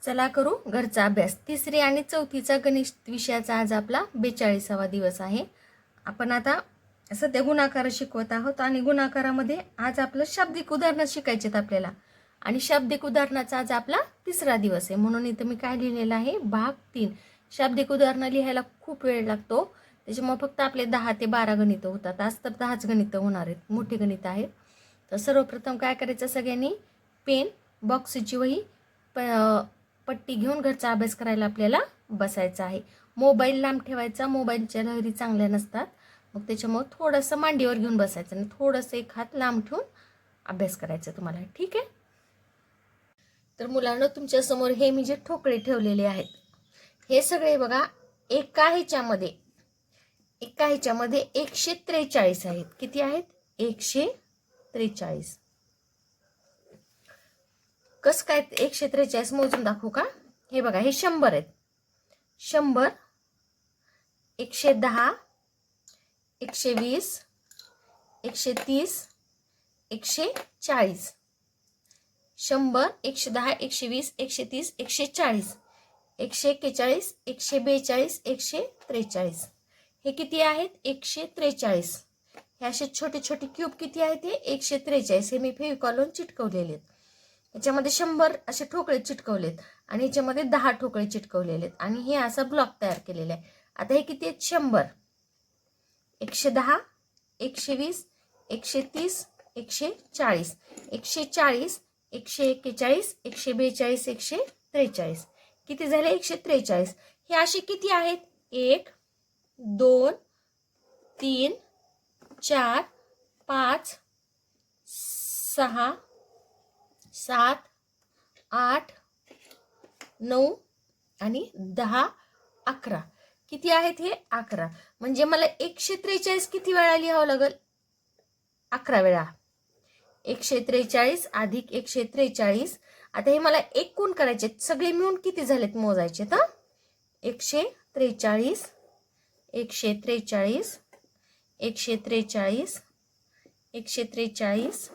चला करू घरचा अभ्यास. तिसरी आणि चौथीचा गणित विषयाचा आज आपला 42वा दिवस आहे. आपण आता सध्या गुणाकार शिकवत आहोत आणि गुणाकारामध्ये आज आपलं शाब्दिक उदाहरणं शिकायचे आहेत आपल्याला. आणि शाब्दिक उदाहरणाचा आज आपला तिसरा दिवस आहे, म्हणून इथं मी काय लिहिलेलं आहे, भाग 3. शाब्दिक उदाहरणं लिहायला खूप वेळ लागतो, त्याच्यामुळे फक्त आपले 10 ते 12 गणितं होतात. आज तर 10च गणितं होणार आहेत, मोठी गणितं आहेत. तर सर्वप्रथम काय करायचं, सगळ्यांनी पेन, बॉक्सची वही, पट्टी घेऊन घरचा अभ्यास करायला आपल्याला बसायचं आहे. मोबाईल लांब ठेवायचा, मोबाईलच्या लहरी चांगल्या नसतात, मग त्याच्यामुळे थोडंसं मांडीवर घेऊन बसायचं आणि थोडंसं एक हात लांब ठेवून अभ्यास करायचा तुम्हाला. ठीक आहे. तर मुलांना तुमच्यासमोर हे मी जे ठोकळे ठेवलेले आहेत, हे सगळे बघा एका ह्याच्यामध्ये 143 आहेत. किती आहेत? 143. कस काय 143 मोजून दाखवू का? हे बघा, हे 100 आहेत. 100, 110, 120, 130, 140. 100, 110, 120, 130, 140, 141, 142, 143. हे किती आहेत? 143. हे असे छोटे छोटे क्यूब किती आहेत? हे 143. हे मी फेविकॉलून चिटकवलेले आहेत. याच्यामध्ये 100 असे ठोकळे चिटकवलेत आणि याच्यामध्ये 10 ठोकळे चिटकवलेले आहेत आणि हे असा ब्लॉक तयार केलेला आहे. आता हे किती आहेत? 100, 110, 120, 130, 140, 140, 141, 142, 143. किती झाले? 143. हे असे किती आहेत? 1, 2, 3, 4, 5, 6, 7, 8, 9 आणि 10, 11. किती आहेत हे? 11. म्हणजे मला 143 किती वेळा लिहावं लागेल? 11 वेळा. 143 अधिक 143. आता हे मला एकूण करायचे, सगळे मिळून किती झालेत मोजायचे. तर 143, 143, 143, 143,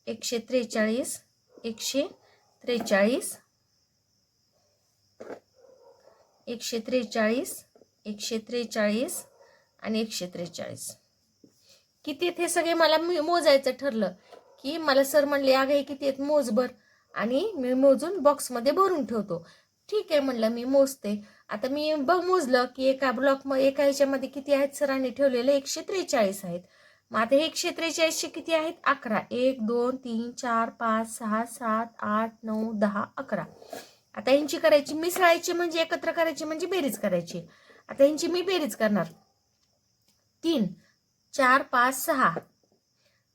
143, 143, 143, 143 आणि 143. किती आहेत हे सगळे मला मोजायचं ठरलं की मला सर म्हणले, अगं हे किती आहेत मोजभर, आणि मी मोजून बॉक्समध्ये भरून ठेवतो. ठीक आहे म्हणलं, मी मोजते. आता मी मोजलं की एका एका ह्याच्यामध्ये किती आहेत सरांनी ठेवलेले? 143 आहेत. मग आता हे 143 किती आहेत? 11. 1, 2, 3, 4, 5, 6, 7, 8, 9, 10, 11. आता यांची करायची, मिसळायची म्हणजे एकत्र करायची म्हणजे बेरीज करायची. आता यांची मी बेरीज करणार. 3, 4, 5, 6,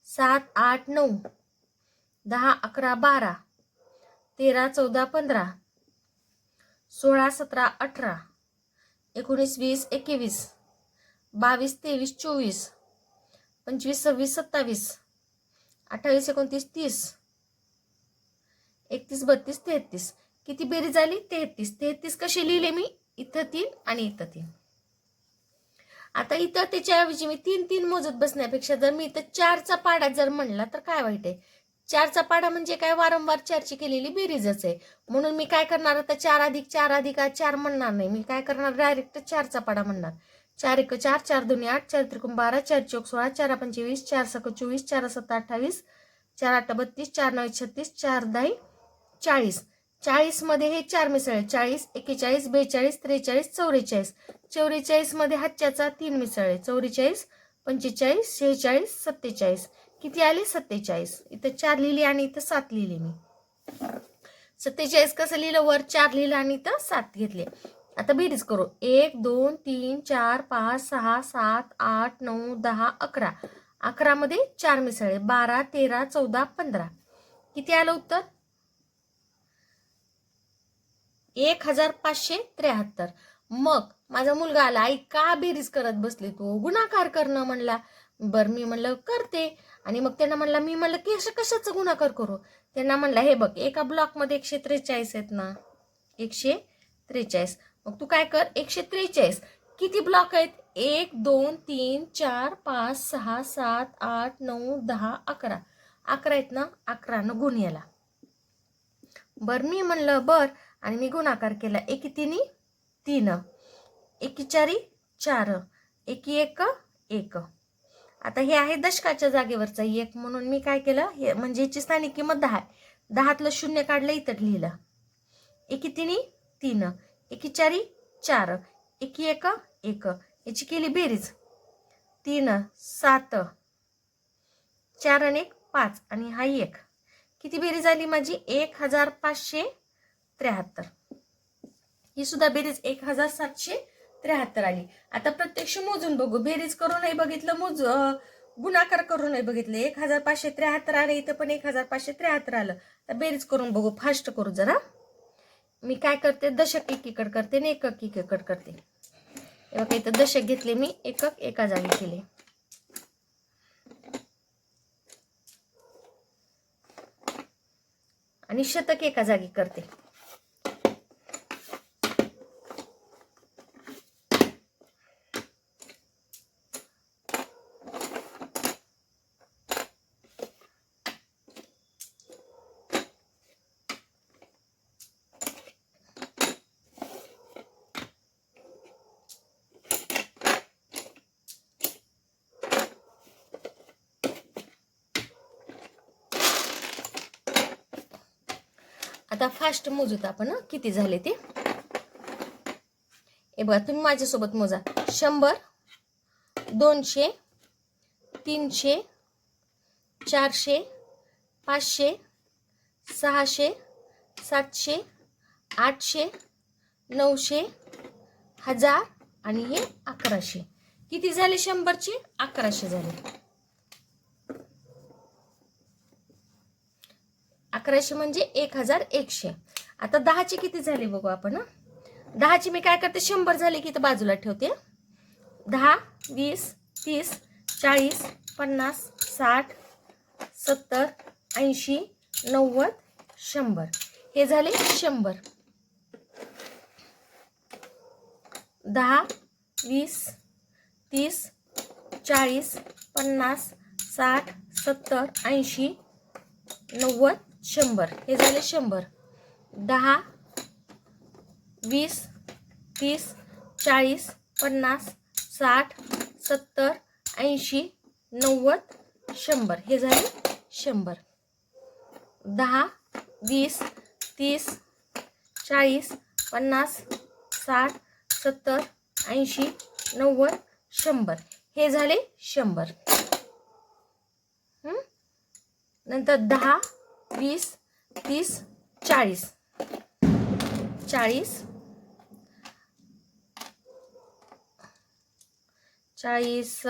7, 8, 9, 10, 11, 12, 13, 14, 15, 16, 17, 18, 19, 20, 21, 22, 23, 24, 25, 26, 27, 28, 29, 30, 31, 32, 33. किती बेरीज झाली? 33. 33 कशी लिहिले मी? इथं 3 आणि इथं 3. आता इथं त्याच्याऐवजी मी 3 3 मोजत बसण्यापेक्षा जर मी इथं 4चा पाडा जर म्हणला तर काय वाईट आहे? 4चा पाडा म्हणजे काय? वारंवार 4ची केलेली बेरीजच आहे. म्हणून मी काय करणार, आता 4 अधिक 4 अधिक 4 म्हणणार नाही. मी काय करणार, डायरेक्ट 4चा पाडा म्हणणार. 4 1 4, 4 2 8, 4 3 12, 4 4 16, 4 5 20, 4 6 24, 4 7 28, 4 8 32, 4 9 36, 4 10 40. 40 मध्ये हे 4 मिसळले. 40, 41, 42, 43, 44. 44 मध्ये हातच्याचा 3 मिसळले. 44, 45, 46, 47. किती आले? 47. इथं 4 लिहिली आणि इथं 7 लिहिली मी. 47 कसं लिहिलं? वर 4 लिहिलं आणि इथं 7 घेतले. आता बेरीज करू. 1, 2, 3, 4, 5, 6, 7, 8, 9, 10, 11. 11 मध्ये 4 मिसळले. 12, 13, 14, 15. किती आलं उत्तर? 1573. मग माझा मुलगा आला, आई का बेरीज करत बसली तू? गुणाकार करणं म्हणला. बर, मी म्हणलं करते. आणि मग त्यांना म्हणला, मी म्हणलं की कशाचं गुणाकार करू? त्यांना म्हणला, हे बघ एका ब्लॉकमध्ये 143 आहेत ना, 143. मग तू काय कर, 143 किती ब्लॉक आहेत? 1, 2, 3, 4, 5, 6, 7, 8, 9, 10, 11. 11 आहेत ना, 11 गुण याला. बर मी म्हणलं बर, आणि मी गुणाकार केला. एकी तिन्ही 3, एकी चारी 4, एकी एक 1. आता हे आहे दशकाच्या जागेवरचा 1, म्हणून मी काय केलं, हे म्हणजे याची स्थानिक किंमत 10 आहे. 10तलं 0 काढलं, इथं लिहिलं. एकी तिन्ही 3, एकी चारी 4, एकी एक 1. याची केली बेरीज. 3 7, 4 आणि 1 5, आणि हा 1. किती बेरीज आली माझी? 1573. ही सुद्धा बेरीज 1773 आली. आता प्रत्यक्ष मोजून बघू. बेरीज करून नाही बघितलं, गुणाकार करून नाही बघितलं. 1573 आलं, इथं पण 1573 आलं. तर बेरीज करून बघू. फास्ट करू जरा. मी काय करते, दशक एकीकडे करते आणि एकक एकीकडे करते. बघा इथं दशक घेतले मी, एकक एका जागी केले. आणि शतक एका जागी करते. आता फास्ट मोजूत आपण किती झाले ते. हे बघा, तुम्ही माझ्यासोबत मोजा. 100, 200, 300, 400, 500, 600, 700, 800, 900, 1000 आणि हे 1100. किती झाले 100चे? 1100 झाले. 1100 म्हणजे 1100. आता 10चे किती झाले बघू आपण. 10चे मी काय करते, 100 झाले की इथं बाजूला ठेवते. 10, 20, 30, 40, 50, 60, 70, 80, 90, 100. हे झाले 100. 10, 20, 30, 40, 50, 60, 70, 80, 90, 100. हे झाले 100. 10, 20, 30, 40, 50, 60, 70, 80, 90, 100. हे झाले 100. 10, 20, 30, 40, 50, 60, 70, 80, 90, 100. हे झाले 100. नंतर 10, 20, 30, 40, 40, 40,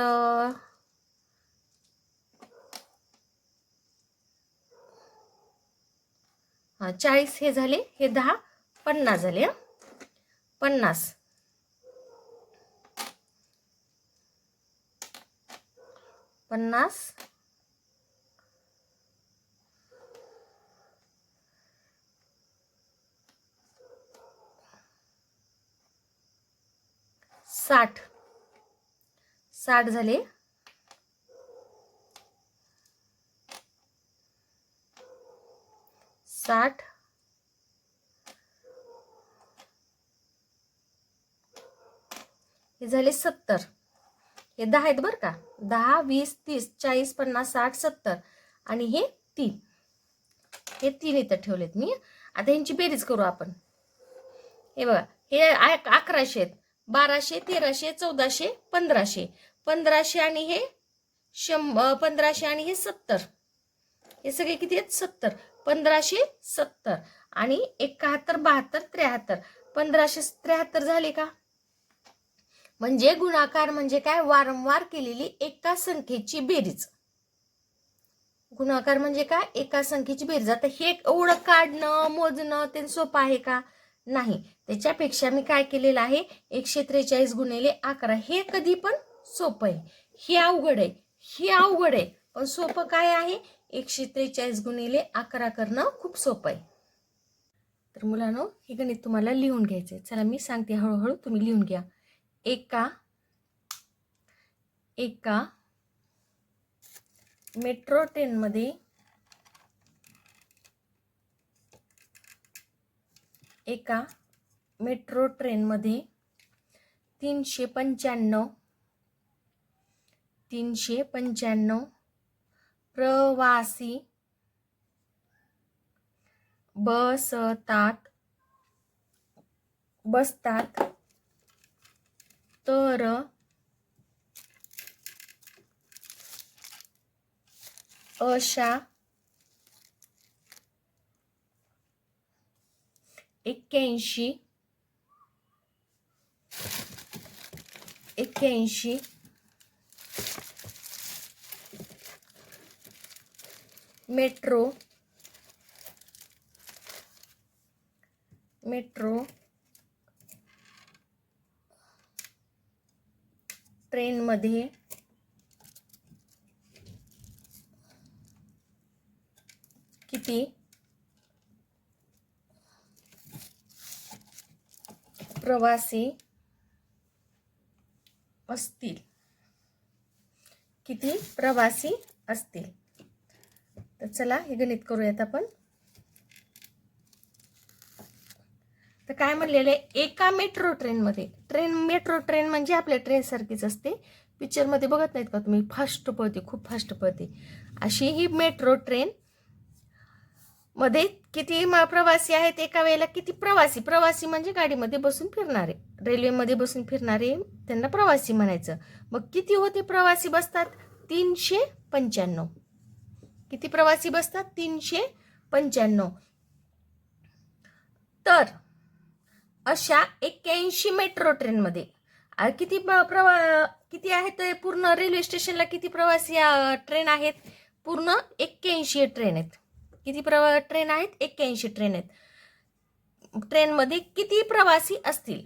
40 हे झाले. हे 10, 50 झाले. 50, 50, 60, 60 झाले. 60, हे झाले 70. हे 10 आहेत बरं का. 10, 20, 30, 40, 50, 60, 70 आणि हे 3. हे 3 इथं ठेवलेत मी. आता यांची बेरीज करू आपण. हे बघा, हे 1100 आहेत. 1200, 1300, 1400, 1500. 1500 आणि हे 1500 आणि हे 70. हे सगळे किती आहेत? 70. 1570 आणि 71, 72, 73. 1573 झाले का? म्हणजे गुणाकार म्हणजे काय? वारंवार केलेली एका संख्येची बेरीज. गुणाकार म्हणजे काय? एका संख्येची बेरीज. आता हे एवढं काढणं, मोजणं ते सोपं आहे का? नाही. त्याच्यापेक्षा मी काय केलेलं आहे, 143 गुणिले 11. हे कधी पण सोपं आहे. हे अवघड आहे, हे अवघड आहे. पण सोपं काय आहे? 143 गुणिले 11 करणं खूप सोपं आहे. तर मुलांनो, हे गणित तुम्हाला लिहून घ्यायचंय. चला मी सांगते, हळूहळू तुम्ही लिहून घ्या. एका मेट्रो ट्रेनमध्ये एका मेट्रो ट्रेनमध्ये 395 प्रवासी बसतात तर अशा 81 मेट्रो ट्रेनमध्ये किती प्रवासी असतील? किती प्रवासी असतील? तर चला हे गणित करूयात आपण. तर काय म्हणलेलं आहे, एका मेट्रो ट्रेनमध्ये, मेट्रो ट्रेन म्हणजे आपल्या ट्रेन सारखीच असते, पिक्चरमध्ये बघत नाहीत का तुम्ही, फास्ट पळते, खूप फास्ट पळते, अशी ही मेट्रो ट्रेन मध्ये किती प्रवासी आहेत एका वेळेला? किती प्रवासी म्हणजे गाडीमध्ये बसून फिरणारे, रेल्वेमध्ये बसून फिरणारे, त्यांना प्रवासी म्हणायचं. मग किती होते प्रवासी बसतात? 395. किती प्रवासी बसतात? 395. तर अशा 81 मेट्रो ट्रेनमध्ये किती किती आहेत पूर्ण रेल्वे स्टेशनला? किती प्रवासी ट्रेन आहेत? पूर्ण 81 ट्रेन आहेत. किती ट्रेन आहेत? 81 ट्रेन आहेत. ट्रेनमध्ये किती प्रवासी असतील?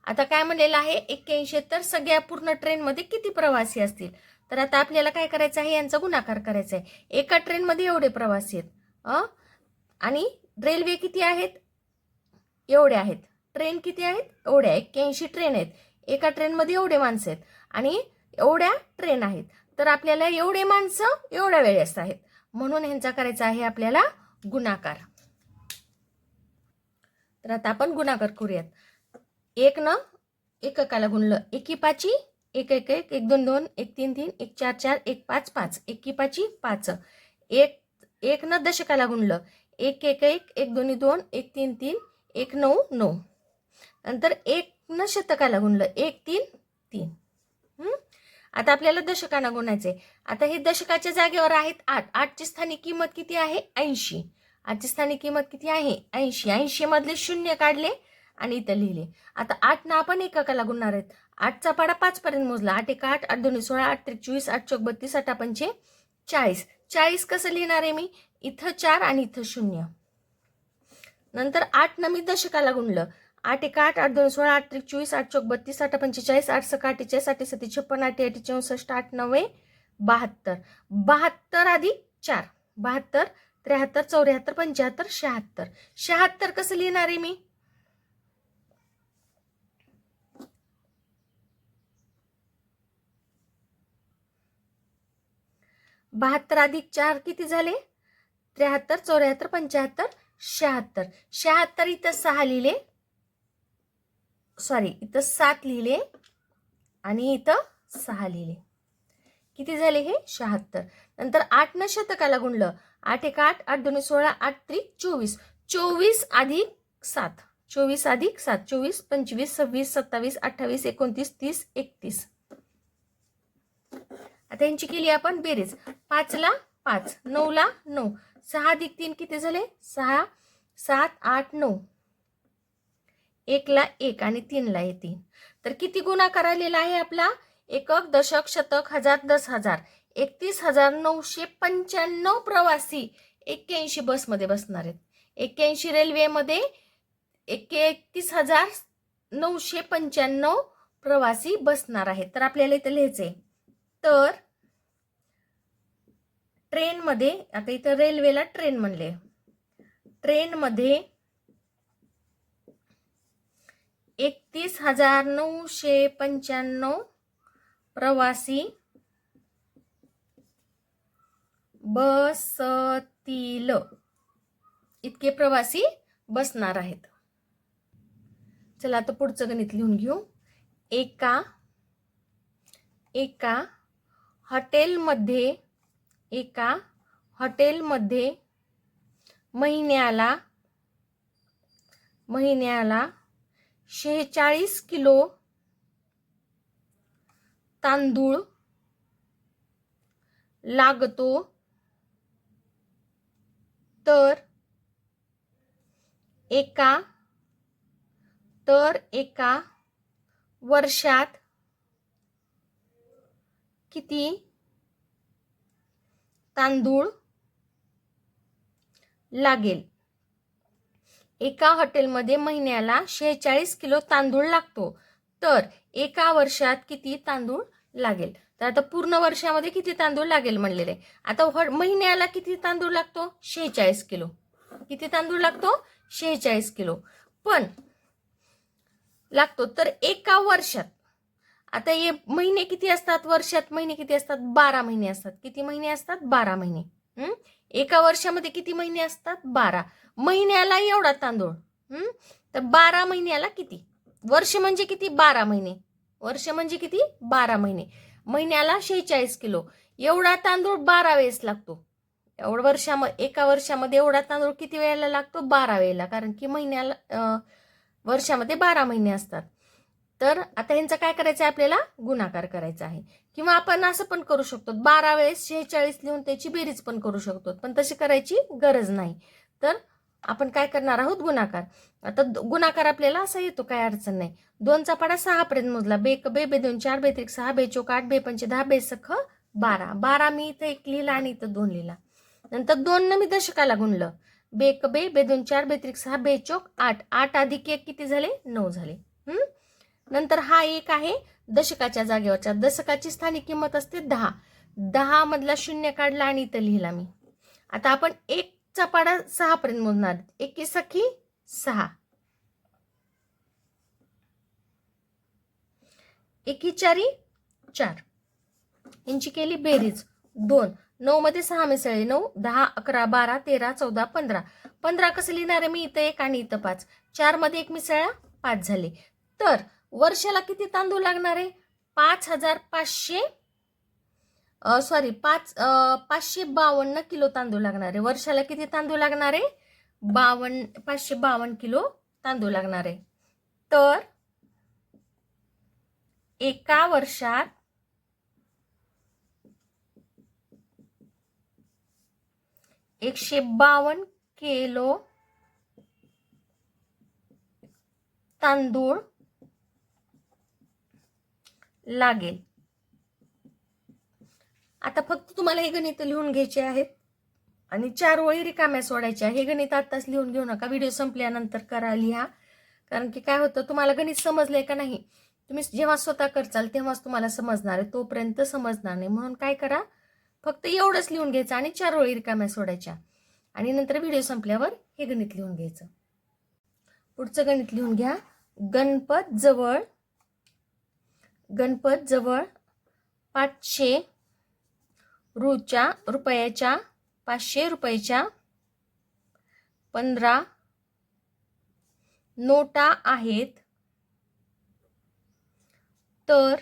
आता काय म्हणलेलं आहे, 81, तर सगळ्या पूर्ण ट्रेनमध्ये किती प्रवासी असतील? तर आता आपल्याला काय करायचं आहे, यांचा गुणाकार करायचा आहे. एका ट्रेनमध्ये एवढे प्रवासी आहेत आणि रेल्वे किती आहेत? एवढे आहेत. ट्रेन किती आहेत? एवढ्या 81 ट्रेन आहेत. एका ट्रेनमध्ये एवढे माणसं आहेत आणि एवढ्या ट्रेन आहेत. तर आपल्याला एवढे माणसं एवढ्या वेळेस आहेत, म्हणून ह्यांचा करायचा आहे आपल्याला गुणाकार. तर आता आपण गुणाकार करूयात. 1 न एककाला गुणलं, 1 पाची 1 1 1 1 2 2 1 3 3 1 4 4 1 5 5 1 पाची 5. 1 न दशकाला गुणलं, 1 1 1 1 2 2 1 3 3 1 9 9. नंतर 1 न शतकाला गुणलं, 1 3 3. आता आपल्याला दशकांना गुणायचे. आता हे दशकाच्या जागेवर आहेत 8. 8ची स्थानिक किंमत किती आहे? 80. 8ची स्थानिक किंमत किती आहे? 80. 80 मधले शून्य काढले आणि इथं लिहिले. आता 8 ना आपण एककाला गुणणार आहेत. 8चा पाडा 5 पर्यंत मोजला. 8 1 8, 8 2 16, 8 3 24, 8 4 32, 8 5 40. 40 कसं लिहिणार आहे मी? इथं 4 आणि इथं 0. नंतर 8 न मी दशकाला गुणलं. 8 1 8, 8 2 16, 8 3 24, 8 4 32, 8 5 45, 8 6 48, 8 7 56, 8 8 64, 8 9 72. 72 अधिक 4, 72, 73, 74, 75, 76. 76 कसं लिहिणार आहे मी? बहात्तर अधिक 4 किती झाले? 73, 74, 75, 76. 76 इथं 6 लिहिले, सॉरी इथं 7 लिहिले आणि इथं 6 लिहिले. किती झाले हे? 76. नंतर 8 न शतकाला गुणलं. 8 1 8, 8 2 16, 8 3 24. 24 अधिक 7, 24 अधिक 7, 24 25 26 27 28 29 30 31. आता यांची केली आपण बेरीज. 5 ला 5, 9 ला 9, 6 अधिक 3 किती झाले? 6 7 8 9. 1 ला 1 आणि 3 ला 3. तर किती गुणाकार आलेला आहे आपला? एकक, दशक, शतक, हजार, 10,000. 31,995 प्रवासी 81 बसमध्ये बसणार आहेत. 81 रेल्वेमध्ये 31,995 प्रवासी बसणार आहेत. तर आपल्याला इथं लिहायचंय. तर ट्रेनमध्ये, आता इथं रेल्वेला ट्रेन म्हणले, ट्रेनमध्ये 31,995 प्रवासी बसतील, इतके प्रवासी बसणार आहेत. चला आता पुढचं गणित लिहून घेऊ. एका हॉटेलमध्ये महिन्याला 46 किलो तांदूळ लागतो, तर एका वर्षात किती तांदूळ लागेल? एका हॉटेलमध्ये महिन्याला 46 किलो तांदूळ लागतो, तर एका वर्षात किती तांदूळ लागेल? तर आता पूर्ण वर्षामध्ये किती तांदूळ लागेल म्हणलेले. आता महिन्याला किती तांदूळ लागतो? 46 किलो. किती तांदूळ लागतो? 46 किलो. पण लागतो तर एका वर्षात. आता हे महिने किती असतात? वर्षात महिने किती असतात? 12 महिने असतात. किती महिने असतात? 12 महिने. एका वर्षामध्ये किती महिने असतात? 12. महिन्याला एवढा तांदूळ. तर 12 महिन्याला किती? वर्ष म्हणजे किती? 12 महिने. वर्ष म्हणजे किती? 12 महिने. महिन्याला 46 किलो. एवढा तांदूळ 12 वेळेस लागतो. एका वर्षामध्ये एवढा तांदूळ किती वेळेला लागतो? 12 वेळेला. कारण की वर्षामध्ये 12 महिने असतात. तर आता यांचा काय करायचं आहे? आपल्याला गुणाकार करायचा आहे. किंवा आपण असं पण करू शकतो, 12 वेळेस 46 लिहून त्याची बेरीज पण करू शकतो, पण तशी करायची गरज नाही. तर आपण काय करणार आहोत? गुणाकार. आता गुणाकार आपल्याला असा येतो, काय अडचण नाही. 2चा पाढा 6 पर्यंत मोजला. बे 2 4 बे 3 6 बे 4 8 बे 5 10 बे 6 12. 12 मी इथं 1 लिहिला आणि इथं 2 लिहिला. नंतर 2 मी दशकाला गुणलं. बे 2 4 बे 3 6 बे 4 8. 8 अधिक 1 किती झाले? 9 झाले. नंतर हा 1 आहे दशकाच्या जागेवरच्या. दशकाची स्थानिक किंमत असते 10. 10 मधला 0 काढला आणि इथं लिहिला मी. आता आपण 1चा पाढा 6 पर्यंत मोजणार. 1 सखी 6. 1 4 4. यांची केली बेरीज 2. 9 मध्ये 6 मिसळले 9. 10 11 12 13 14 15. 15 कसं लिहिणार आहे मी? इथं 1 आणि इथं 5. 4 मध्ये 1 मिसळला 5 झाले. तर वर्षाला किती तांदूळ लागणार आहे? 552 किलो तांदूळ लागणार आहे. वर्षाला किती तांदूळ लागणार आहे? 552 किलो तांदूळ लागणार आहे. तर एका वर्षात $152 किलो तांदूळ लागेल. आता फक्त तुम्हाला हे गणित लिहून घ्यायचे आहेत आणि 4 ओळी रिकाम्या सोडायच्या. हे गणित आताच लिहून घेऊ नका, व्हिडिओ संपल्यानंतर लिहा. कारण की काय होतं, तुम्हाला गणित समजलंय का नाही, तुम्ही जेव्हा स्वतः करचाल तेव्हाच तुम्हाला समजणार आहे, तोपर्यंत समजणार नाही. म्हणून काय करा, फक्त एवढंच लिहून घ्यायचं आणि 4 ओळी रिकाम्या सोडायच्या आणि नंतर व्हिडिओ संपल्यावर हे गणित लिहून घ्यायचं. पुढचं गणित लिहून घ्या. गणपत जवळ 500 रुपयाच्या 15 नोटा आहेत, तर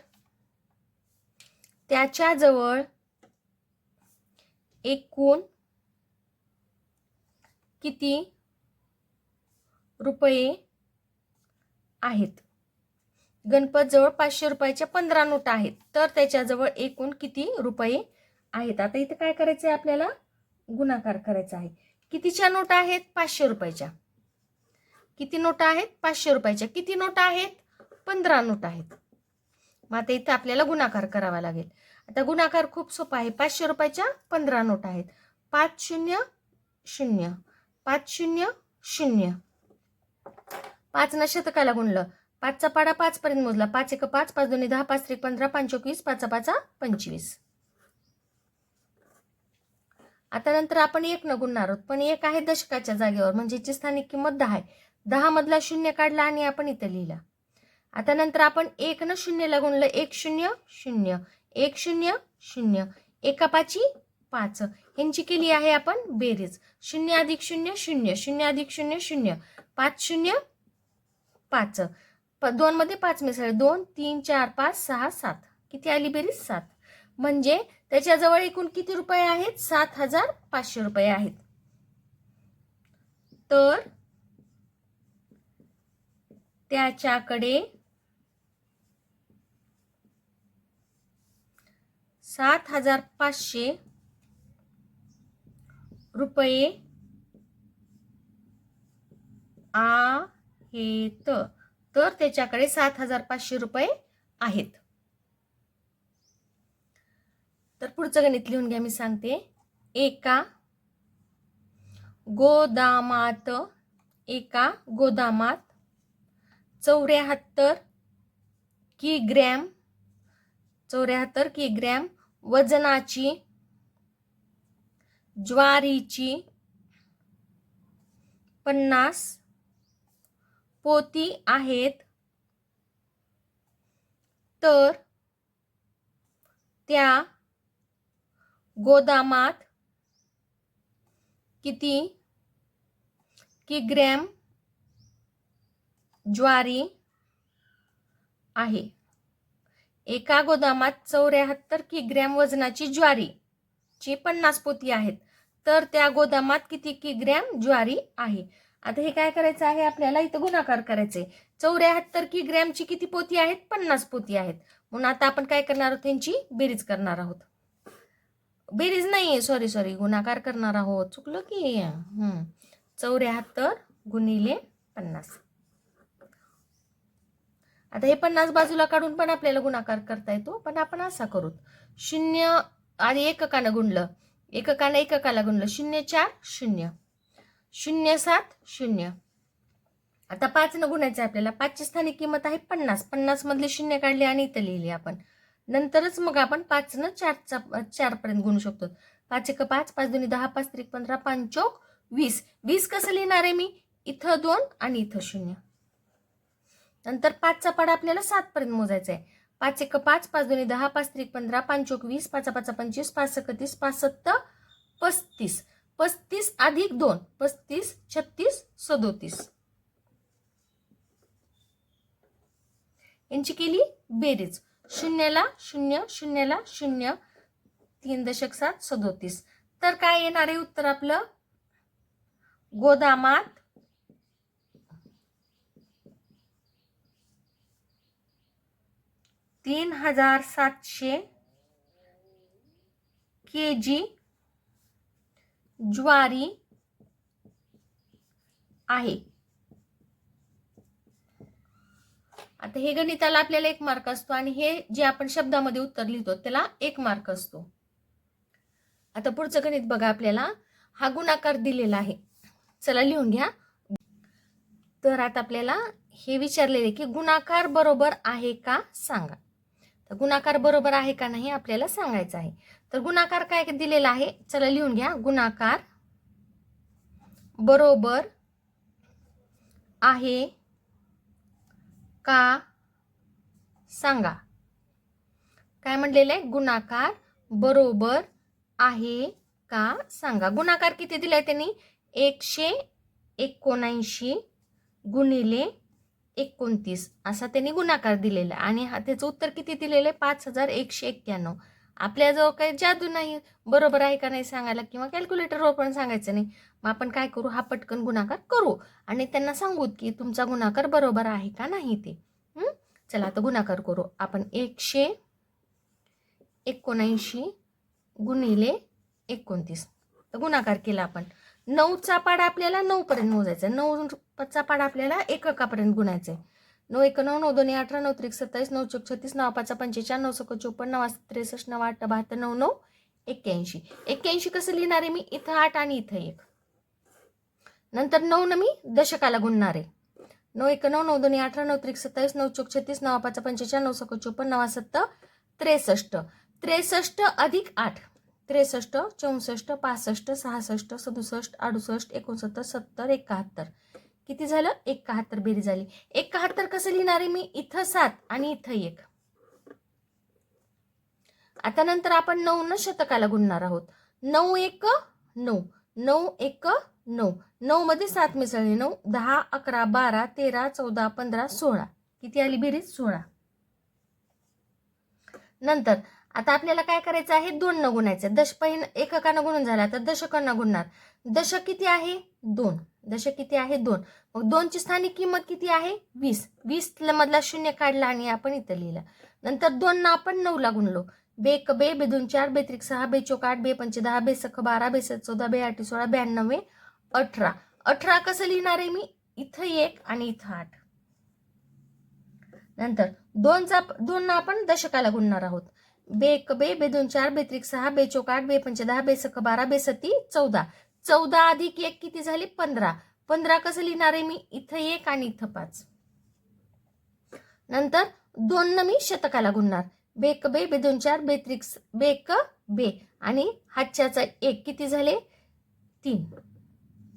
त्याच्याजवळ एकूण किती रुपये आहेत? गणपत जवळ 500 रुपयाच्या 15 नोटा आहेत, तर त्याच्याजवळ एकूण किती रुपये आहेत? आता इथे काय करायचंय? आपल्याला गुणाकार करायचा आहे. कितीच्या नोटा आहेत? 500 रुपयाच्या. किती नोटा आहेत? 500 रुपयाच्या. किती नोटा आहेत? 15 नोटा आहेत. मग आता इथे आपल्याला गुणाकार करावा लागेल. आता गुणाकार खूप सोपा आहे. 500 रुपयाच्या 15 नोटा आहेत. 5 0 0 5 0 0. 5 न शतकाला गुणलं. 5चा पाढा 5 पर्यंत मोजला. 5 1 5 5 2 10 5 3 15 5 21 5 5 25. आता नंतर आपण 1 न गुणणार आहोत, पण 1 आहे दशकाच्या जागेवर, म्हणजे याची स्थानिक किंमत 10 आहे. 10 मधला 0 काढला आणि आपण इथं लिहिला. आता नंतर आपण 1 न 0 ला गुणलं. 1 0 0 1 0 0 1 5 5. यांची केली आहे आपण बेरीज. 0 अधिक 0 0 0 अधिक 0 0 5 0 5 2 मध्ये 5 मिसळले 2 3 4 5 6 7 किती आली बेरीज 7. म्हणजे त्याच्याजवळ एकूण किती रुपये आहेत 7,500 रुपये आहेत. तर त्याच्याकडे 7,500 रुपये आहेत. तर त्याच्याकडे 7,500 रुपये आहेत. तर पुढचं गणित लिहून घ्या, मी सांगते. एका गोदामात 74 किग्रॅम वजनाची ज्वारीची 50 पोती आहेत. तर त्या गोदामात किती किग्रॅम ज्वारी आहे. एका गोदामात 74 किग्रॅम वजनाची ज्वारीची 50 पोती आहेत. तर त्या गोदामात किती किग्रॅम ज्वारी आहे. आता हे काय करायचं आहे आपल्याला, इथं गुणाकार करायचे. 74 किग्रॅमची किती पोती आहेत 50 पोती आहेत. म्हणून आता आपण काय करणार आहोत, त्यांची बेरीज करणार आहोत. बेरीज नाहीये, सॉरी गुणाकार करणार आहोत, चुकलं की. 74 गुणिले 50. आता हे 50 बाजूला काढून पण आपल्याला गुणाकार करता येतो, पण आपण असा करू. 0 आणि एककानं गुणलं, एककानं एककाला गुणलं. 0 4 0 0 7 0. आता 5 न गुणायचं आपल्याला. 5 ची स्थानिक किंमत आहे 50. 50 मधले 0 काढले आणि इथं लिहिले आपण. नंतरच मग आपण 5 न 4 पर्यंत गुणू शकतो. 5 1 5 5 2 10 5 3 15 5 चौक 20. 20 कसं लिहिणार आहे मी, इथं 2 आणि इथं 0. नंतर 5चा पाडा आपल्याला 7 पर्यंत मोजायचा आहे. 5 1 5 5 2 10 5 3 15 5 चौक 20 5 5 25 5 6 30 5 7 35. 35 अधिक 2 35 36 37. यांची केली बेरीज. 0ला 0 0ला 0 3.7 37. तर काय येणार आहे उत्तर आपलं, गोदामात 3,700 kg ज्वारी आहे. आता हे गणिताला आपल्याला 1 मार्क असतो आणि हे जे आपण शब्दामध्ये उत्तर लिहितो त्याला 1 मार्क असतो. आता पुढचं गणित बघा, आपल्याला हा गुणाकार दिलेला आहे. चला लिहून घ्या. तर आता आपल्याला हे विचारलेले की गुणाकार बरोबर आहे का सांगा. तर गुणाकार बरोबर आहे का नाही आपल्याला सांगायचं आहे. तर गुणाकार काय दिलेला आहे, चला लिहून घ्या. गुणाकार बरोबर आहे का सांगा. काय म्हणलेलं आहे, गुणाकार बरोबर आहे का सांगा. गुणाकार किती दिलाय त्यांनी, 179 गुणिले 29 असा त्यांनी गुणाकार दिलेला आणि त्याचं उत्तर किती दिलेलं आहे 5191. आपल्याजवळ काही जादू नाही बरोबर आहे का नाही सांगायला किंवा कॅल्क्युलेटरवर पण सांगायचं नाही. मग आपण काय करू, हा पटकन गुणाकार करू आणि त्यांना सांगू की तुमचा गुणाकार बरोबर आहे का नाही ते. चला आता गुणाकार करू आपण. 179 गुणिले 29 तर गुणाकार केला आपण. 9चा पाडा आपल्याला 9 पर्यंत मोजायचा. 9चा पाडा आपल्याला एककापर्यंत गुणायचा आहे. 9 1 9 9 2 18 9 3 27 9 4 36 9 5 45 9 6 54 9 63 9 8 72 9 9 81. 81 कसं लिहिणार आहे मी, इथं 8 आणि इथं 1. नंतर 9 न मी दशकाला गुणणार आहे. 9 1 9 9 2 18 9 3 27 9 4 36 9 5 45 9 6 54 9 7 63. 63 अधिक 8 63 64 65 66 67 68 69 70 71. किती झालं 71 बेरीज झाली. 71 कसं लिहिणार आहे मी, इथं 7 आणि इथं 1. आता नंतर आपण 9 न शतकाला गुणणार आहोत. 9 1 9 9 1 9, 9 मध्ये 7 मिसळले, 9, 10, 11, 12, 13, 14, 15, 16. किती आली बेरीज? 16. नंतर आता आपल्याला काय करायचं आहे? 2 न गुणायचं. दशपैन एककानं गुणून झाला तर दशकांना गुणणार. दशक किती आहे? 2. दशक किती आहे? 2. मग 2ची स्थानिक किंमत किती आहे? 20. 20 मधला शून्य काढला आणि आपण इथं लिहिलं. नंतर 2 ना आपण 9 ला गुणलो. बेक बे, बेदून 4, बेत्रिक 6, बेचोक 8, बेपंचे 10, बेसख 12, बेसत 14, बेआठी 16, 92, 18. 18 कसं लिहिणार आहे मी? इथं 1 आणि इथं 8. नंतर 2 ना आपण दशकाला गुणणार आहोत. बेक बे, बेदून 4, बेत्रिक 6, बेचोक 8, बेपंचे 10, बेसख 12, बेसती 14. 14 अधिक 1 किती झाली? 15. 15 कसं लिहिणार आहे मी? इथं 1 आणि इथं 5. नंतर 2 न मी शतकाला गुणणार. बेक बे, बेदून 4, बेत्रिक बेक बे आणि हातच्याचा 1 किती झाले? 3.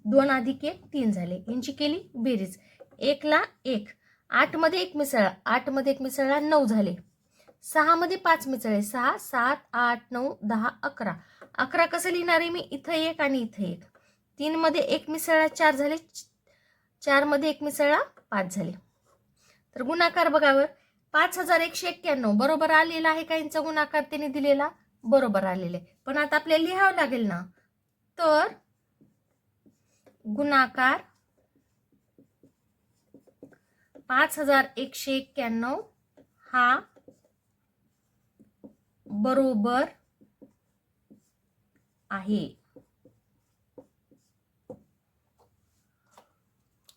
2 अधिक 1 3 झाले. यांची केली बेरीज. 1 ला 1. 8 मध्ये 1 मिसळला. 8 मध्ये 1 मिसळला 9 झाले. 6 मध्ये 5 मिसळले. 6, 7, 8, 9, 10, 11. 11 कसं लिहिणार आहे मी? इथं 1 आणि इथं 1. 3 मध्ये 1 मिसळला 4 झाले. 4 मध्ये 1 मिसळला 5 झाले. तर गुणाकार बघावर 5191 बरोबर आलेला आहे का? यांचा गुणाकार त्यांनी दिलेला बरोबर आलेला आहे. पण आता आपल्याला लिहावं लागेल ना. तर गुणाकार 5191 हा बरोबर आहे.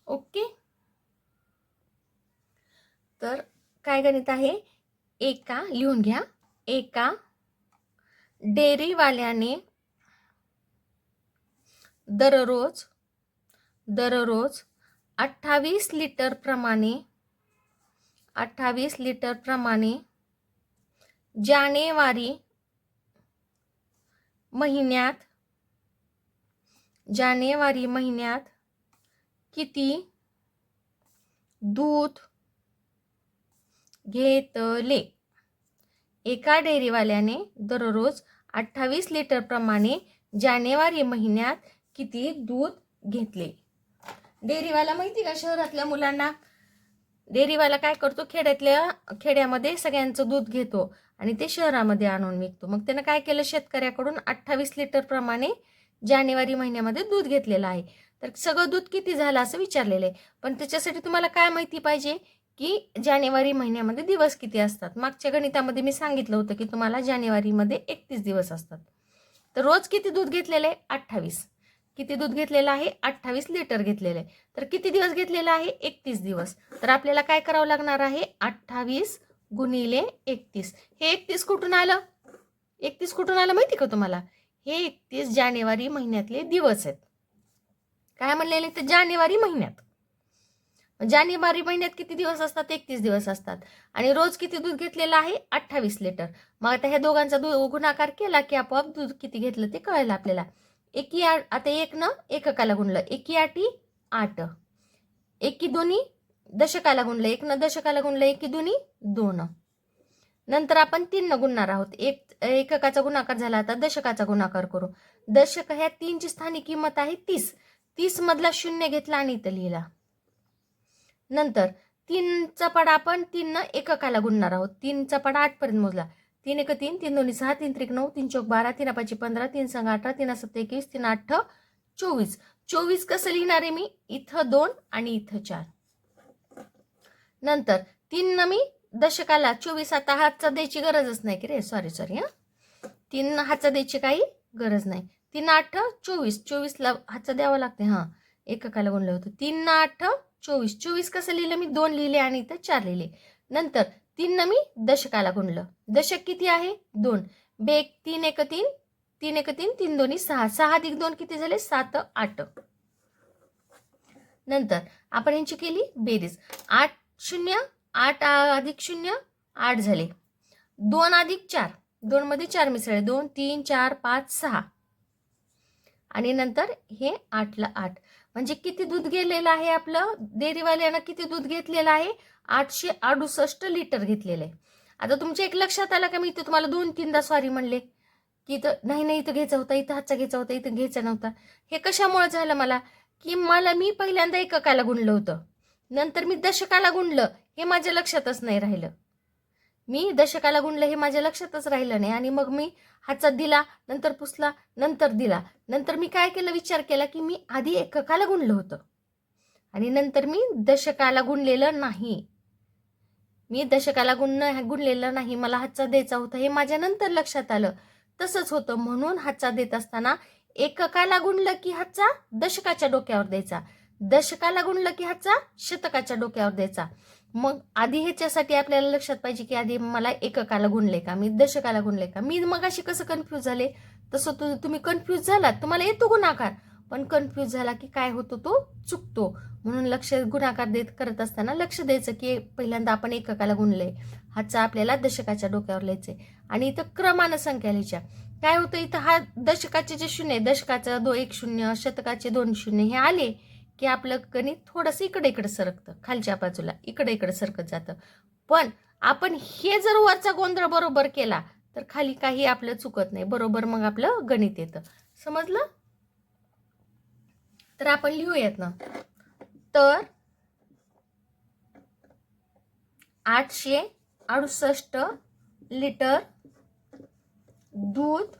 ओके. तर काय गणित आहे? एका लिहून घ्या. एका डेअरीवाल्याने दररोज 28 लिटर प्रमाणे जानेवारी महिन्यात किती दूध घेतले? एका डेअरीवाल्याने दररोज 28 लिटर प्रमाणे जानेवारी महिन्यात किती दूध घेतले? डेअरीवाला माहिती का शहरातल्या मुलांना? डेअरीवाला काय करतो? खेड्यामध्ये सगळ्यांचं दूध घेतो आणि ते शहरामध्ये आणून विकतो. मग त्यानं काय केलं? शेतकऱ्याकडून 28 लिटर प्रमाणे जानेवारी महिन्यामध्ये दूध घेतलेलं आहे. तर सगळं दूध किती झालं असं विचारलेलं आहे. पण त्याच्यासाठी तुम्हाला काय माहिती पाहिजे की जानेवारी महिन्यामध्ये दिवस किती असतात? मागच्या गणितामध्ये मी सांगितलं होतं की तुम्हाला जानेवारीमध्ये 31 दिवस असतात. तर रोज किती दूध घेतलेलं आहे? 28. किती दूध घेतलेलं आहे? 28 लिटर घेतलेलं आहे. तर किती दिवस घेतलेलं आहे? 31 दिवस. तर आपल्याला काय करावं लागणार आहे? 28 गुणिले 31. हे 31 कुठून आलं? 31 कुठून आलं माहिती का तुम्हाला? हे 31 जानेवारी महिन्यातले दिवस आहेत. काय म्हणलेले? तर जानेवारी महिन्यात किती दिवस असतात? 31 दिवस असतात. आणि रोज किती दूध घेतलेलं आहे? 28 लिटर. मग आता ह्या दोघांचा गुणाकार केला की आपोआप दूध किती घेतलं ते कळलं आपल्याला. आता 1 न एककाला गुणलं. 1 8 8. 1 2 दशकाला गुणलं. 1 न दशकाला गुणलं. 1 2 2. नंतर आपण 3 न गुणणार आहोत. एककाचा गुणाकार झाला. आता दशकाचा गुणाकार करू. दशक ह्या 3ची स्थानिक किंमत आहे 30. 30 मधला शून्य घेतला आणि इथं लिहिला. नंतर 3चा पाडा आपण 3 न एककाला गुणणार आहोत. 3चा पाडा 8 पर्यंत मोजला. 3 1 3, 3 2 6, 3 3 9, 3 4 12, 3 5 15, 3 6 18, 3 7 21, 3 8 24. 24 कसं लिहिणार आहे मी? इथं 2 आणि इथं 4. नंतर 3 न मी दशकाला 24. आता हातचा द्यायची गरजच नाही की रे. सॉरी हा. 3 हातचा द्यायची काही गरज नाही. 3 8 24. 24ला हातचा द्यावा लागते. हा, एककाला गुणलं होतं. 3 8 24. 24 कसं लिहिलं मी? 2 लिहिले आणि इथं 4 लिहिले. नंतर 3 न मी दशकाला गुणलं. दशक किती आहे? 2. बेक 3 1 3, 3 1 3, 3 2 6. 6 अधिक 2 किती झाले? 7 8. नंतर आपण यांची केली बेरीज. 8 0 8 अधिक 0 8 झाले. 2 अधिक 4. 2 मध्ये 4 मिसळले. 2 3 4 5 6. आणि नंतर हे 8 ला 8. म्हणजे किती दूध गेलेलं आहे आपलं? डेअरीवाल्यानं किती दूध घेतलेलं आहे? 868 लिटर घेतलेलं आहे. आता तुमच्या एक लक्षात आलं का? मी इथे तुम्हाला 2-3दा सॉरी म्हणले. की इथं नाही इथं घ्यायचा होता, इथं हातचा घ्यायचा होता, इथं घ्यायचा नव्हता. हे कशामुळे झालं मला, की मी पहिल्यांदा एककाला गुणलं होतं, नंतर मी दशकाला गुणलं, हे माझ्या लक्षातच नाही राहिलं. मी दशकाला गुणलं हे माझ्या लक्षातच राहिलं नाही. आणि मग मी हातचा दिला, नंतर पुसला, नंतर दिला. नंतर मी काय केलं, विचार केला की मी आधी एककाला गुणलं होतं आणि नंतर मी दशकाला गुणलेलं नाही. मी दशकाला गुणलेलं नाही, मला हातचा द्यायचा होता हे माझ्या नंतर लक्षात आलं. तसंच होतं, म्हणून हातचा देत असताना एककाला गुणलं की हातचा दशकाच्या डोक्यावर द्यायचा, दशकाला गुणलं की हातचा शतकाच्या डोक्यावर द्यायचा. मग आधी ह्याच्यासाठी आपल्याला लक्षात पाहिजे की आधी मला एककाला गुणले का, मी दशकाला गुणले का. मी मग अशी कसं कन्फ्यूज झाले, तसं तुम्ही कन्फ्यूज झालात. तुम्हाला येतो गुणाकार, पण कन्फ्यूज झाला की काय होतो तो चुकतो. म्हणून गुणाकार करत असताना लक्ष द्यायचं की पहिल्यांदा आपण एककाला गुणले, हातचा आपल्याला दशकाच्या डोक्यावर लिहायचे आणि इथं क्रमानं संख्या लिहायच्या. काय होतं, इथं हा दशकाचे जे शून्य, दशकाचं 1 शून्य, शतकाचे 2 शून्य हे आले की आपलं गणित थोडंसं इकडे सरकतं, खालच्या बाजूला इकडे सरकत जातं. पण आपण हे जर वरचा गोंधळ बरोबर केला तर खाली काही आपलं चुकत नाही, बरोबर मग आपलं गणित येतं. समजलं? तर आपण लिहूयात ना. तर 868 लिटर दूध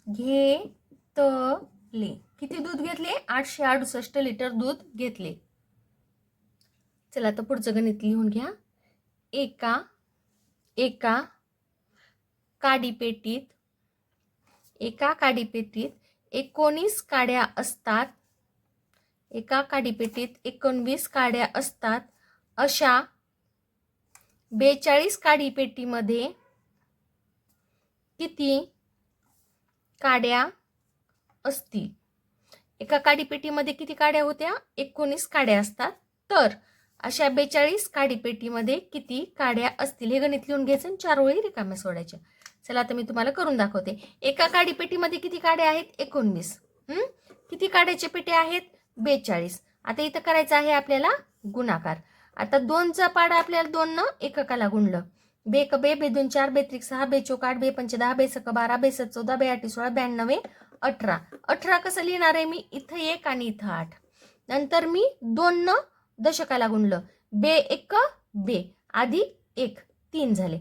घेतले. किती दूध घेतले? 868 लिटर दूध घेतले. चला आता पुढचं गणित लिहून घ्या. एका काडीपेटीत 19 काड्या असतात. एका काडीपेटीत 19 काड्या असतात. अशा 42 काडीपेटीमध्ये किती काड्या असतील? एका काडीपेटीमध्ये किती काड्या होत्या? 19 काड्या असतात. तर अशा 42 काडीपेटीमध्ये किती काड्या असतील? हे गणित लिहून घ्यायचं आणि 4 ओळी रिकाम्या सोडायच्या. चला आता मी तुम्हाला करून दाखवते. एका काडीपेटीमध्ये किती काड्या आहेत? 19. किती काड्याच्या पेट्या आहेत? 42. आता इथं करायचं आहे आपल्याला गुणाकार. आता 2चा पाडा आपल्याला 2 न एककाला गुणलं. बे 2 4, बे 3 6, बे 4 8, बे 5 10, बे 6 12, बे 7 14, बे 8 16, 92 18. 18 कसं लिहिणार आहे मी? इथं 1 आणि इथं 8. नंतर मी 2 न दशकाला गुणलं. बे 1 बे अधिक 1 3 झाले.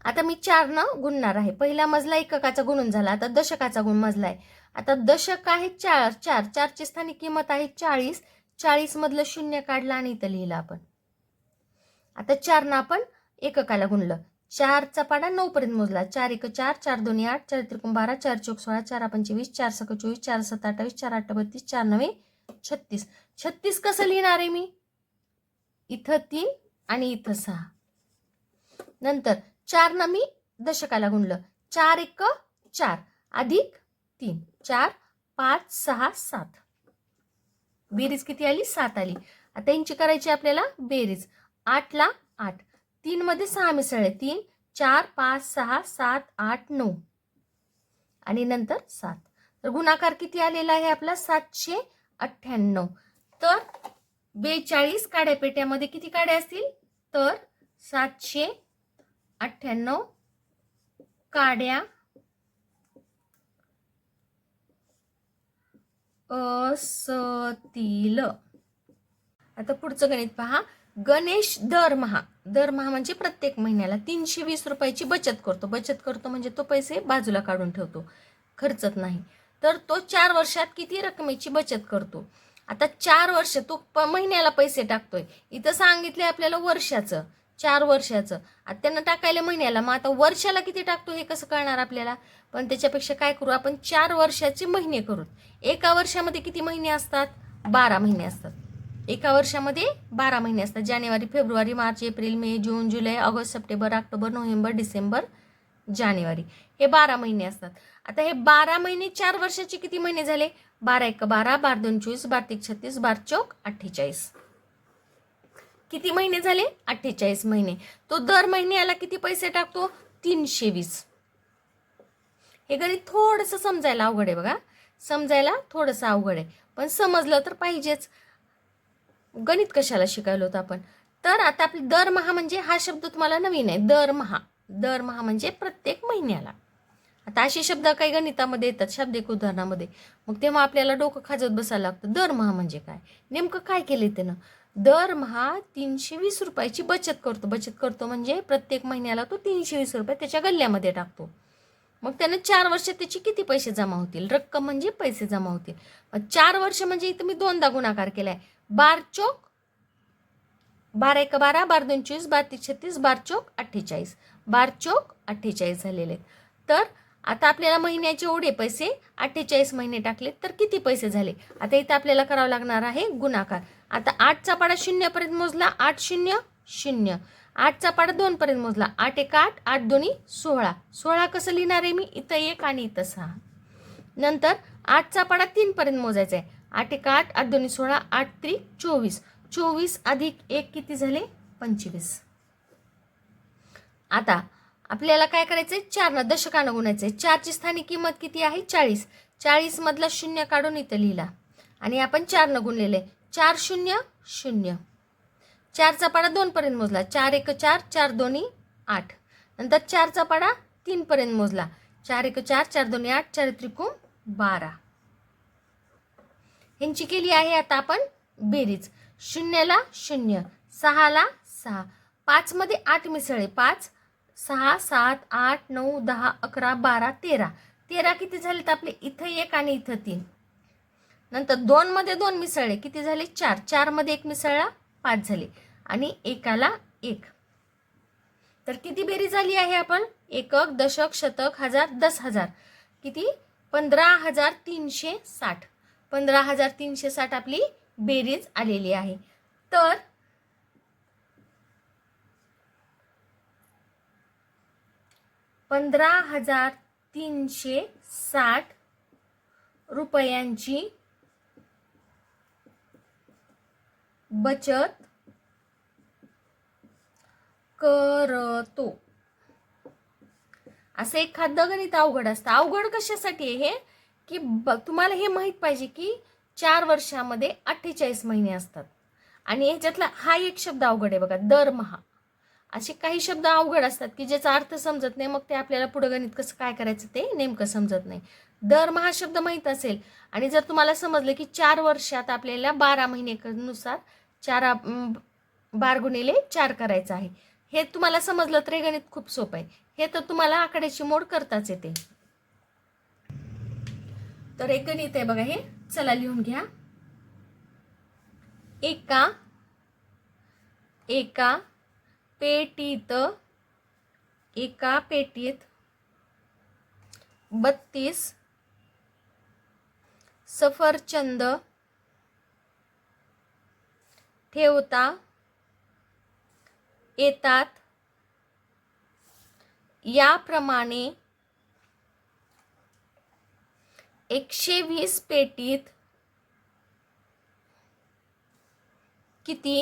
आता मी 4 न गुणणार आहे. पहिला मजला एककाचा गुणून झाला, आता दशकाचा गुण मजला आहे. आता दशक आहे 4 ची स्थानिक किंमत आहे 40. 40 मधलं 0 काढलं आणि इथं लिहिलं आपण. आता 4 न आपण एककाला गुणलं. 4चा पाडा 9 पर्यंत मोजला. 4 1 4, 4 2 8, 4 3 12, 4 4 16, 4 5 20, 4 6 24, 4 7 28, 4 8 32, 4 9 36. 36 कसं लिहिणार आहे मी? इथं 3 आणि इथं 6. नंतर 4 न मी दशकाला गुणलं. 4 1 4 अधिक 3, 4 5 6 7. बेरीज किती आली? 7 आली. आता यांची करायची आपल्याला बेरीज. 8 ला 8, 3 मध्ये 6 मिसळले. 3 4 5 6 7 8 9 आणि नंतर 7. तर गुणाकार किती आलेला आहे आपला? 798. तर 42 काड्यापेट्यामध्ये किती काड्या असतील? तर 798 काड्या असतील. आता पुढचं गणित पहा. गणेश दरमहा म्हणजे प्रत्येक महिन्याला 320 रुपयाची बचत करतो म्हणजे तो पैसे बाजूला काढून ठेवतो, खर्चत नाही. तर तो 4 वर्षात किती रकमेची बचत करतो? आता 4 वर्ष तो महिन्याला पैसे टाकतोय. इथं सांगितले आपल्याला वर्षाचं, 4 वर्षाचं. आता त्यांना टाकायला महिन्याला, मग आता वर्षाला किती टाकतो हे कसं कळणार आपल्याला? पण त्याच्यापेक्षा काय करू आपण, 4 वर्षाचे महिने करू. एका वर्षामध्ये किती महिने असतात? 12 महिने असतात. एका वर्षामध्ये 12 महिने असतात. जानेवारी फेब्रुवारी मार्च एप्रिल मे जून जुलै ऑगस्ट सप्टेंबर ऑक्टोबर नोव्हेंबर डिसेंबर जानेवारी, हे 12 महिने असतात. आता हे 12 महिने 4 वर्षाचे किती महिने झाले? 12 1 12, 12 2 24, 12 3 36, 12 4 48. किती महिने झाले? 48 महिने. तो दर महिन्याला किती पैसे टाकतो? 320. हे गणित थोडंसं समजायला अवघड आहे बघा, समजायला थोडंसं अवघड आहे, पण समजलं तर पाहिजेच. गणित कशाला शिकायलो होतं आपण? तर आता आपली दरमहा म्हणजे हा शब्द तुम्हाला नवीन आहे. दरमहा दरमहा म्हणजे प्रत्येक महिन्याला. आता असे शब्द काही गणितामध्ये येतात, शाब्दिक उदाहरणामध्ये, मग तेव्हा आपल्याला डोकं खाजत बसायला लागतं. दरमहा म्हणजे काय, नेमकं काय केलं त्यानं. दरमहा 320 रुपयाची बचत करतो म्हणजे प्रत्येक महिन्याला तो 320 रुपये त्याच्या गल्ल्यामध्ये टाकतो. मग त्यानं 4 वर्ष त्याची किती पैसे जमा होतील, रक्कम म्हणजे पैसे जमा होतील. मग 4 वर्ष म्हणजे इथं मी 2दा गुणाकार केलाय. 12 चोक 12 1 12, 12 2 24, 12 3 36, 12 चोक 48, 12 चोक 48 झालेले आहेत. तर आता आपल्याला महिन्याचे एवढे पैसे 48 महिने टाकले तर किती पैसे झाले. आता इथं आपल्याला करावं लागणार आहे गुणाकार. आता 8चा पाडा 0 पर्यंत मोजला, 8 0 0. 8चा पाडा 2 पर्यंत मोजला, 8 1 8, 8 2 16. 16 कसं लिहिणार आहे मी, इथं 1 आणि इथं 6. नंतर 8चा पाडा 3 पर्यंत मोजायचा आहे, 8 1 8, 8 2 16, 8 3 24. 24 अधिक 1 किती झाले, 25. आता आपल्याला काय करायचंय, 4 दशकानं गुणायचंय. 4ची स्थानिक किंमत किती आहे, 40. 40 मधला 0 काढून इथं लिहिला आणि आपण 4 गुणलेले, 4 0 0. 4चा पाडा 2 पर्यंत मोजला, 4 1 4, 4 2 8. नंतर 4चा पाडा 3 पर्यंत मोजला, 4 1 4, 4 2 8, 4 त्रिकोण 12. ह्यांची केली आहे आता आपण बेरीज. 0ला 0, 6ला 6, 5 मध्ये 8 मिसळले, 5 6 7 8 9 10 11 12 13. 13 किती झालेत आपले, इथं 1 आणि इथं 3. नंतर 2 मध्ये 2 मिसळले, किती झाले, 4. 4 मध्ये 1 मिसळला, 5 झाले आणि एकाला 1. तर किती बेरीज झाली आहे आपण, एकक दशक शतक हजार 10,000, किती 15,360. 15,360 आपली बेरीज आलेली आहे. तर 15,360 रुपयांची बचत करतो. असं एखादं गणित अवघड असतं. अवघड कशासाठी आहे हे, की तुम्हाला हे माहित पाहिजे की 4 वर्षामध्ये 48 महिने असतात आणि ह्याच्यातला हा एक शब्द अवघड आहे बघा, दरमहा. असे काही शब्द अवघड असतात की ज्याचा अर्थ समजत नाही, मग ते आपल्याला पुढे गणित कसं काय करायचं ते नेमकं समजत नाही. दरमहा शब्द माहीत असेल आणि जर तुम्हाला समजलं की 4 वर्षात आपल्याला 12 महिन्यानुसार 12 गुणिले 4 करायचं आहे, हे तुम्हाला समजलं तर हे गणित खूप सोपं आहे. हे तर तुम्हाला आकड्याची मोड करताच येते. तर एक गणित आहे बघा हे, चला लिहून घ्या. एका पेटीत 32 सफरचंद ठेवता येतात. याप्रमाणे 120 पेटीत किती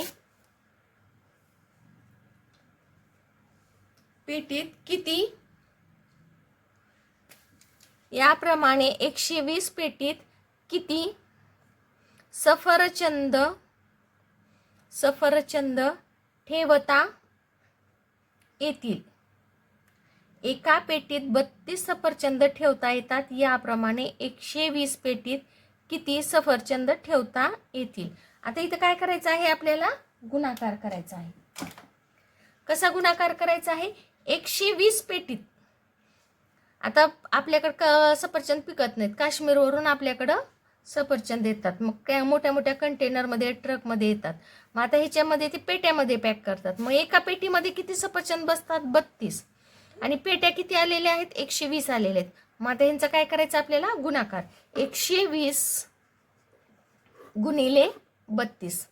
याप्रमाणे 120 पेटीत किती सफरचंद ठेवता येतील. एका पेटीत 32 सफरचंद ठेवता येतात. याप्रमाणे 120 पेटीत किती सफरचंद ठेवता येतील. आता इथं काय करायचं आहे, आपल्याला गुणाकार करायचा आहे. कसा गुणाकार करायचा आहे, 120 पेटीत. आता आपल्याकडं सफरचंद पिकत नाहीत, काश्मीरवरून आपल्याकडं सफरचंद येतात, मग काय मोठ्या मोठ्या कंटेनरमध्ये ट्रकमध्ये येतात. मग आता ह्याच्यामध्ये ते पेट्यामध्ये पॅक करतात. मग एका पेटीमध्ये किती सफरचंद बसतात, 32, आणि पेट्या किती आलेल्या आहेत, 120 आलेले आहेत. मग आता ह्यांचा काय करायचं आपल्याला गुणाकार, 120 गुणिले 32.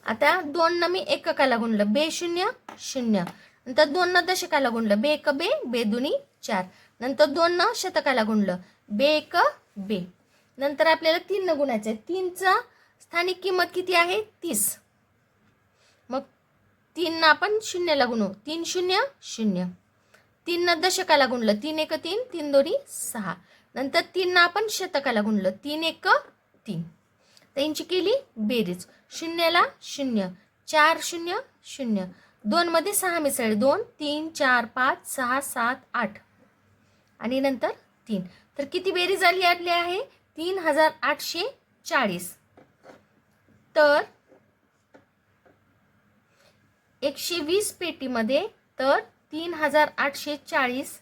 आता 2 मी एककाला गुणलं, बे 0 0. नंतर 2 दशकाला गुणलं, बे 1 बे, बे 2 4. नंतर 2 शतकाला गुणलं, बे 1 बे. नंतर आपल्याला 3 गुणायचं आहे. 3चा स्थानिक किंमत किती आहे, 30. मग 3 आपण 0ला गुणू, 3 0 0. 3 दशकाला गुणलं, 3 1 3, 3 2 6. नंतर 3 आपण शतकाला गुणलं, 3 1 3. त्यांची केली बेरीज, 0ला 0, 4 0 0, 2 मध्ये 6 मिसळले, 2 3 4 5 6 7 8 आणि नंतर 3. तर किती बेरीज आली आहे 3840. तर 120 पेटीमध्ये तर 3840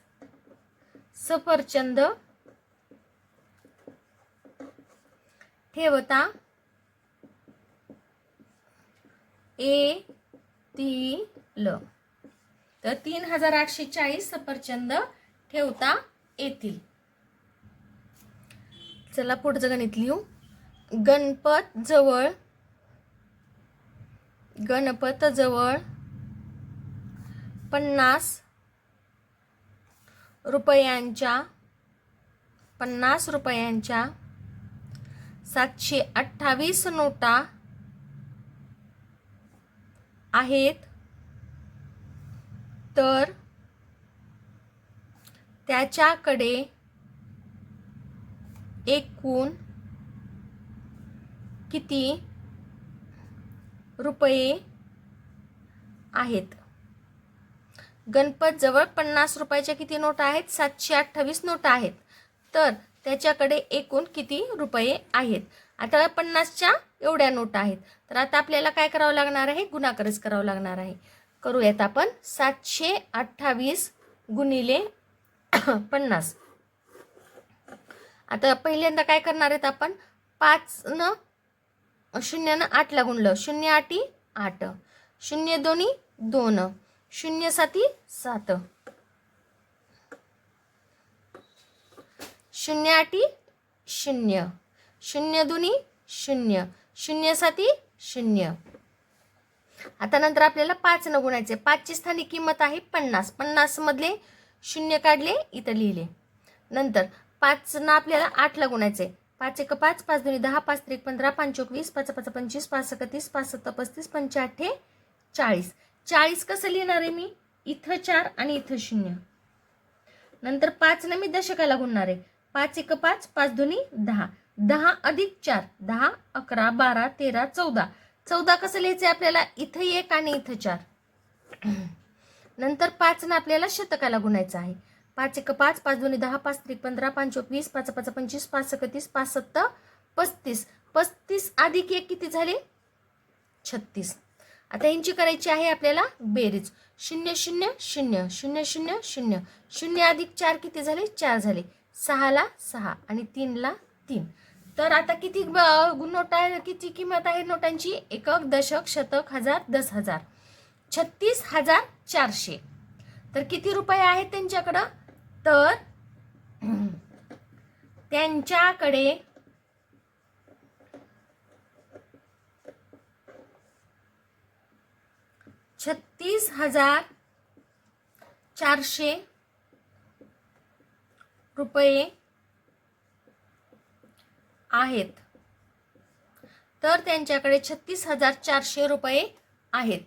सफरचंद ठेवता येतील. तर 3840 सफरचंद ठेवता येतील. चला पुढचं गणित लिहू. गणपत जवळ 50 रुपयांच्या 728 नोटा आहेत. तर त्याच्याकडे एकूण किती रुपये आहेत? गणपत जवळ 50 रुपयाच्या किती नोटा आहेत? 728 नोटा आहेत. तर त्याच्याकडे एकूण किती रुपये आहेत? आता 50च्या एवढ्या नोटा आहेत. तर आता आपल्याला काय करावं लागणार आहे? गुणाकारच करावं लागणार आहे. करूयात आपण. 728 गुणिले 50. आता पहिल्यांदा काय करणार आहेत आपण? 5 न 0 न 8 ला गुणलं. 0 8 8, 0 2 2, 0 7 7, 0 8 0, 0 2 0, 0 7 0. आता नंतर आपल्याला 5 न गुणायचे. 5 ची स्थानी किंमत आहे 50. 50 मधले 0 काढले, इथं लिहिले. नंतर 5 न आपल्याला 8 ला गुणायचे. 5 1 5, 5 2 10, 5 3 15, 5 4 20, 5 5 25, 5 6 30, 5 7 35, 5 8 40. 40 कसं लिहिणार आहे मी? इथं 4 आणि इथं 0. नंतर 5 न मी दशकाला गुणणार आहे. 5 1 5, 5 2 10, 10 अधिक 4, 10 11 12 13 14. 14 कसं लिहायचं आपल्याला? इथं 1 आणि इथं 4. नंतर 5 न आपल्याला शतकाला गुणायचं आहे. 5 1 5, 5 2 10, 5 3 15, 5 4 20, 5 5 25, 5 6 30, 5 7 35. 35 अधिक 1 किती झाले? 36. आता यांची करायची आहे आपल्याला बेरीज. 0 0 0 0 0 0, 0 अधिक 4 किती झाले? 4 झाले. 6 ला 6 आणि 3 ला 3. तर आता किती नोटा, किती किंमत आहे नोटांची? एकक, दशक, शतक, हजार, 10,000. 36,400. तर किती रुपये आहेत त्यांच्याकडं? तर त्यांच्याकडे 36,400 रुपये आहेत. तर त्यांच्याकडे 36,400 रुपये आहेत.